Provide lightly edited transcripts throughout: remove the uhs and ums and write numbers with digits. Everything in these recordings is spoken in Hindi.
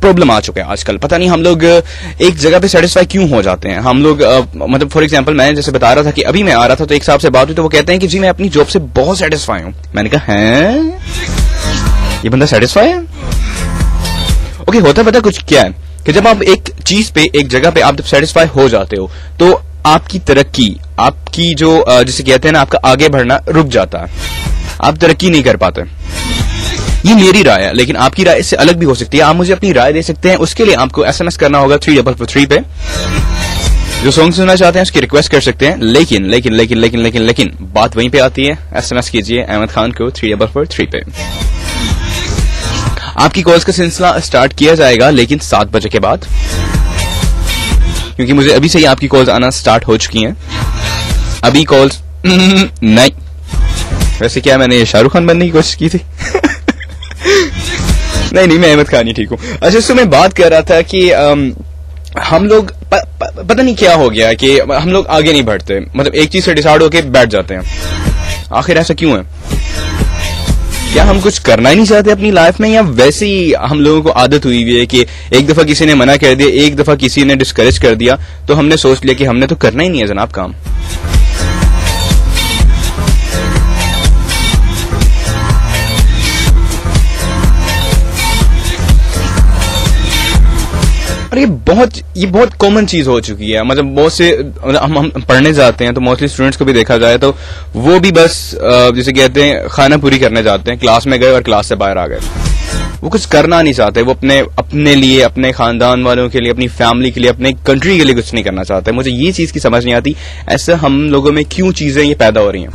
प्रॉब्लम आ चुका है आजकल। पता नहीं हम लोग एक जगह पे सेटिस्फाई क्यों हो जाते हैं। हम लोग मतलब फॉर एग्जांपल मैं जैसे बता रहा था कि अभी मैं आ रहा था तो एक साहब से बात हुई तो वो कहते हैं कि जी मैं अपनी जॉब से बहुत सेटिस्फाई हूं। मैंने कहा हैं ये बंदा सेटिस्फाई है? ओके, होता पता कुछ क्या है कि जब आप एक चीज पे एक जगह पे आप जब सेटिस्फाई हो जाते हो तो आपकी तरक्की, आपकी जो जिसे कहते हैं ना आपका आगे बढ़ना रुक जाता है, आप तरक्की नहीं कर पाते। ये मेरी राय है, लेकिन आपकी राय इससे अलग भी हो सकती है। आप मुझे अपनी राय दे सकते हैं। उसके लिए आपको SMS करना होगा 3443 पे। जो सॉन्ग सुनना चाहते हैं उसकी रिक्वेस्ट कर सकते हैं। लेकिन लेकिन लेकिन लेकिन लेकिन लेकिन बात वहीं पे आती है। SMS कीजिए अहमद खान को 3443 पे। आपकी कॉल्स का सिलसिला स्टार्ट किया जाएगा लेकिन 7 बजे के बाद, क्योंकि मुझे अभी से ही आपकी कॉल्स आना स्टार्ट हो चुकी हैं। अभी कॉल्स नहीं, वैसे क्या मैंने शाहरुख खान बनने की कोशिश की थी? नहीं, मैं अहमद खान ही ठीक हूँ। अच्छा, इससे मैं बात कर रहा था कि हम लोग पता नहीं क्या हो गया कि हम लोग आगे नहीं बढ़ते। मतलब एक चीज से डिसाइड होके बैठ जाते हैं। आखिर ऐसा क्यों है? क्या हम कुछ करना ही नहीं चाहते अपनी लाइफ में, या वैसे ही हम लोगों को आदत हुई हुई है कि एक दफा किसी ने मना कर दिया, एक दफा किसी ने डिस्करेज कर दिया तो हमने सोच लिया कि हमने तो करना ही नहीं है जनाब काम। और ये बहुत कॉमन चीज हो चुकी है। मतलब बहुत से हम पढ़ने जाते हैं तो मोस्टली स्टूडेंट्स को भी देखा जाए तो वो भी बस जिसे कहते हैं खाना पूरी करने जाते हैं। क्लास में गए और क्लास से बाहर आ गए। वो कुछ करना नहीं चाहते। वो अपने लिए, अपने खानदान वालों के लिए, अपनी फैमिली के लिए, अपने कंट्री के लिए कुछ नहीं करना चाहते। मुझे ये चीज की समझ नहीं आती ऐसा हम लोगों में क्यों चीजें ये पैदा हो रही हैं।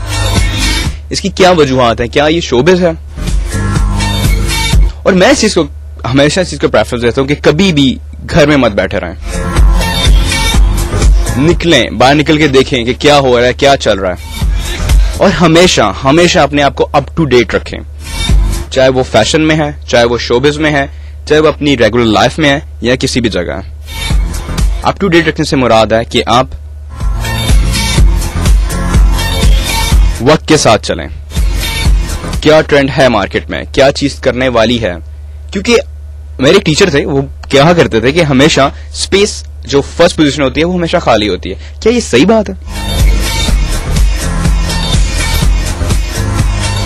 इसकी क्या वजूहात है? क्या ये शोबिज़ है? और मैं हमेशा इस चीज को प्रेफरेंस देता हूँ कि कभी भी घर में मत बैठे रहें। निकलें, बाहर निकल के देखें कि क्या हो रहा है, क्या चल रहा है। और हमेशा अपने आप को अप टू डेट रखें, चाहे वो फैशन में है, चाहे वो शोबिज़ में है, चाहे वो अपनी रेगुलर लाइफ में है या किसी भी जगह है। अप टू डेट रखने से मुराद है कि आप वक्त के साथ चलें। क्या ट्रेंड है मार्केट में, क्या चीज करने वाली है। क्योंकि मेरे टीचर थे, वो क्या करते थे कि हमेशा स्पेस जो फर्स्ट पोजीशन होती है वो हमेशा खाली होती है। क्या ये सही बात है?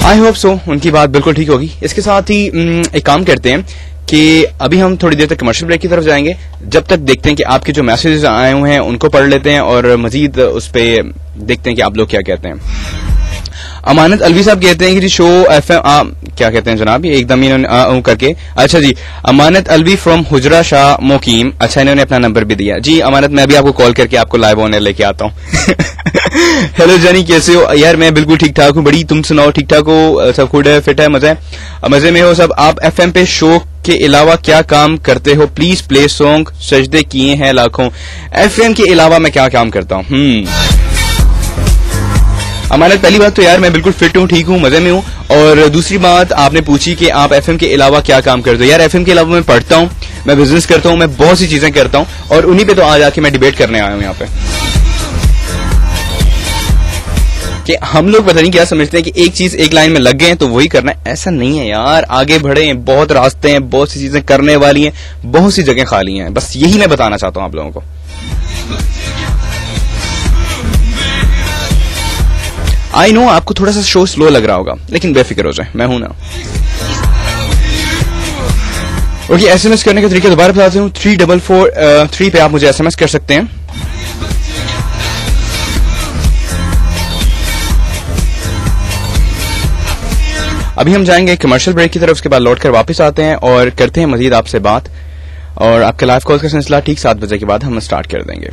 आई होप सो, उनकी बात बिल्कुल ठीक होगी। इसके साथ ही एक काम करते हैं कि अभी हम थोड़ी देर तक कमर्शियल ब्रेक की तरफ जाएंगे। जब तक देखते हैं कि आपके जो मैसेजेस आए हुए हैं उनको पढ़ लेते हैं और मजीद उस पर देखते हैं कि आप लोग क्या कहते हैं। अमानत अलवी साहब कहते हैं कि जी शो FM क्या कहते हैं जनाब, ये एकदम इन्होंने करके। अच्छा जी, अमानत अलवी फ्रॉम हुजरा शाह मोकीम। अच्छा, इन्होंने अपना नंबर भी दिया। जी अमानत, मैं भी आपको कॉल करके आपको लाइव ऑनर लेके आता हूँ। हेलो जानी, कैसे हो? यार मैं बिल्कुल ठीक ठाक हूँ। बड़ी तुम सुनाओ, ठीक ठाक हो? सब गुड है, फिट है, मजे में हो सब? आप FM पे शो के अलावा क्या काम करते हो? प्लीज प्ले सॉन्ग, सजदे किए हैं लाखों। FM के अलावा मैं क्या काम करता हूँ? अमानत, पहली बात तो यार मैं बिल्कुल फिट हूँ, ठीक हूँ, मजे में हूँ। और दूसरी बात आपने पूछी कि आप FM के अलावा क्या काम करते हो। यार FM के अलावा मैं पढ़ता हूँ, मैं बिजनेस करता हूँ, मैं बहुत सी चीजें करता हूँ और उन्हीं पे तो आज आके मैं डिबेट करने आया हूँ यहाँ पे। कि हम लोग पता नहीं क्या समझते हैं कि एक चीज एक लाइन में लग गए हैं तो वही करना है। ऐसा नहीं है यार, आगे बढ़े हैं, बहुत रास्ते हैं, बहुत सी चीजें करने वाली हैं, बहुत सी जगह खाली हैं। बस यही मैं बताना चाहता हूँ आप लोगों को। आई नो आपको थोड़ा सा शो स्लो लग रहा होगा, लेकिन बेफिक्र हो जाए, मैं हूं ना। ओके, SMS करने का तरीका दोबारा बताता हूँ। 3443 पे आप मुझे SMS कर सकते हैं। अभी हम जाएंगे कमर्शियल ब्रेक की तरफ, उसके बाद लौट कर वापस आते हैं और करते हैं मजीद आपसे बात। और आपके लाइव कॉल का सिलसिला ठीक 7 बजे के बाद हम स्टार्ट कर देंगे।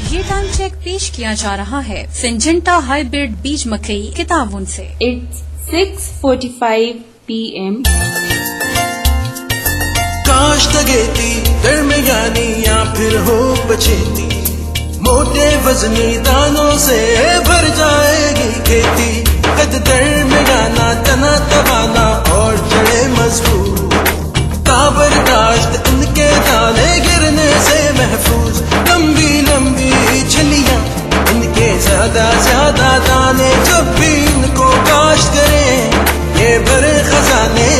ये टाइम चेक पेश किया जा रहा है सिंजेंटा हाइब्रिड बीज मकई के ताउन से। It's 6:45 PM। काश तगेती दरमियानी या फिर हो बचेती, मोटे वजनी दानों से भर जाएगी खेती। कद दरमियाना तना तवाना और जड़े मजबूत, काबर काश्त इनके दाने गिरने से महफूज। लंबी लंबी छलियां इनके ज्यादा दाने किसाने जब भी इनको काश्त करें ये भरे खजाने।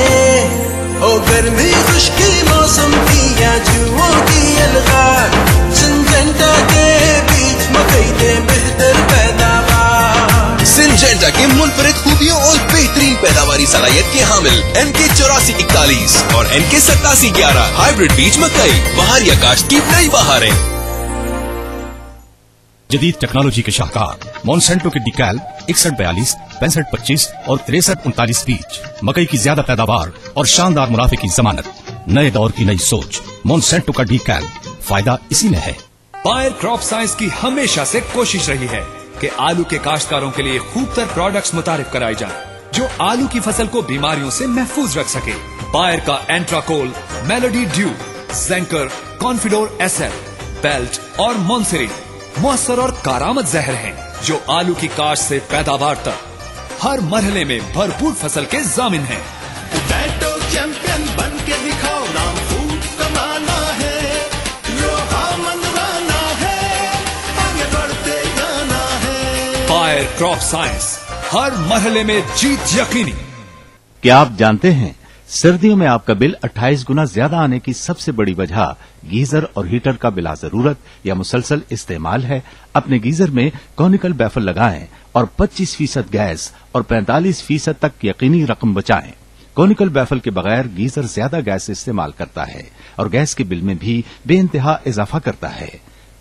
हो गर्मी खुश्की मौसम की या जुओं की अलगार, सिंजेंटा के बीज मकई दे बेहतर पैदावार। सिंजेंटा के मुनफरिद खूबियों और बेहतरीन पैदावारी सलाहियत के हामिल NK 8441 और NK 8711 हाइब्रिड बीज मकई बहार या काश्त की नई बहारें। जदीद टेक्नोलॉजी के शाहकार मॉन्सेंटो के डिकैल 6142, 6525 और 6339 बीज मकई की ज्यादा पैदावार और शानदार मुनाफे की जमानत। नए दौर की नई सोच मॉन्सेंटो का डिकैल, फायदा इसी में है। बायर क्रॉप साइंस की हमेशा से कोशिश रही है कि आलू के काश्तकारों के लिए खूबतर प्रोडक्ट्स मुतारिफ कराए जाएं, जो आलू की फसल को बीमारियों से महफूज रख सके। बायर का एंट्राकोल, मेलोडी ड्यू, ज़ेंकर, कॉन्फिडोर SL, बेल्ट और मॉन्सेरी मुअस्सर और कारामद जहर हैं, जो आलू की काश्त से पैदावार तक हर मरहले में भरपूर फसल के जामिन हैं। बैटो चैंपियन बन के दिखाओ, नाम खूब कमाना है, लोहा मनवाना है, आगे बढ़ते जाना है। बायर क्रॉप साइंस, हर मरहले में जीत यकीनी। क्या आप जानते हैं सर्दियों में आपका बिल 28 गुना ज्यादा आने की सबसे बड़ी वजह गीजर और हीटर का बिला जरूरत या मुसलसल इस्तेमाल है? अपने गीजर में कॉनिकल बैफल लगाएं और 25% गैस और 45% तक यकीनी रकम बचाएं। कॉनिकल बैफल के बगैर गीजर ज्यादा गैस इस्तेमाल करता है और गैस के बिल में भी बेइंतहा इजाफा करता है।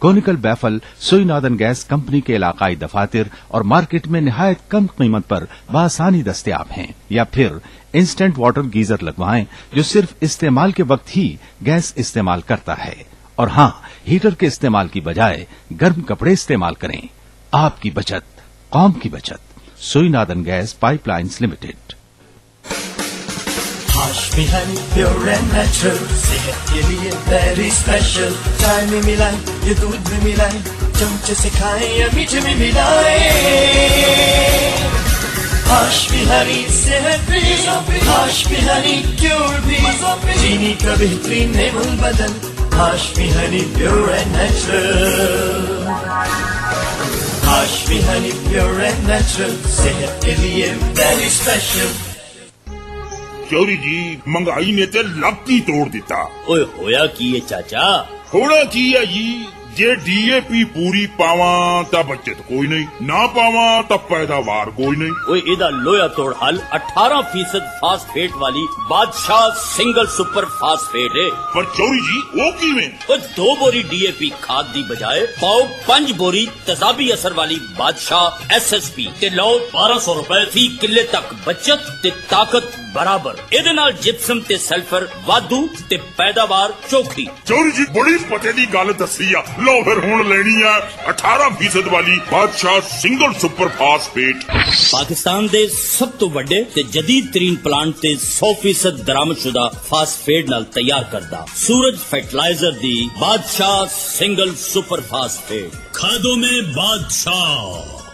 कॉनिकल बैफल सुई नादन गैस कंपनी के इलाकाई दफातर और मार्केट में निहायत कम कीमत पर बआसानी दस्तयाब हैं। या फिर इंस्टेंट वाटर गीजर लगवाएं जो सिर्फ इस्तेमाल के वक्त ही गैस इस्तेमाल करता है। और हां, हीटर के इस्तेमाल की बजाय गर्म कपड़े इस्तेमाल करें। आपकी बचत, कौम की बचत। Sui northern gas pipelines limited. Hashmi honey pure and natural, सेहत के लिए वेरी स्पेशल। चाय में मिलाएं, ये दूध में मिलाएं, चमचे से खाएं या मीठे में मिलाएं। हाशमी हनी सेहत भी, हाशमी हनी क्योर भी, चीनी का बेहतरीन नेबुल बदल। Hashmi honey pure and natural, Hashmi honey pure and natural, सेहत के लिए वेरी स्पेशल। चौरी जी, महंगाई ने ते लत्ती तोड़ दिता। ओए होया की है चाचा? होना की है जी, जे DAP पूरी पावा ता बचत कोई नहीं, ना पावा ता पैदावार कोई नहीं। ओए इदा लोया तोड़ हल 18% फास्फेट वाली बादशाह सिंगल सुपर फास्फेट है। पर चौरी जी वो किवें? 2 बोरी DAP खाद दी बजाय पाओ 5 बोरी तेजाबी असर वाली बादशाह SSP ते लो 1200 रुपए फी किले तक बचत ते ताकत बराबर। एदे नाल जिप्सम ते सल्फर वाधू ते पैदावार चौखी। चौरी जी बड़ी पते दी गल दसी आ, लो फिर हुण लेनी है 18% वाली बादशाह सिंगल सुपर फास्फेट। पाकिस्तान दे सब तो बड़े ते जदीद तरीन प्लांट ते 100% दरामदशुदा फास्फेट नाल तैयार करदा सूरज फर्टिलाइजर दी बादशाह सिंगल सुपर फास्फेट। खादों में बादशाह।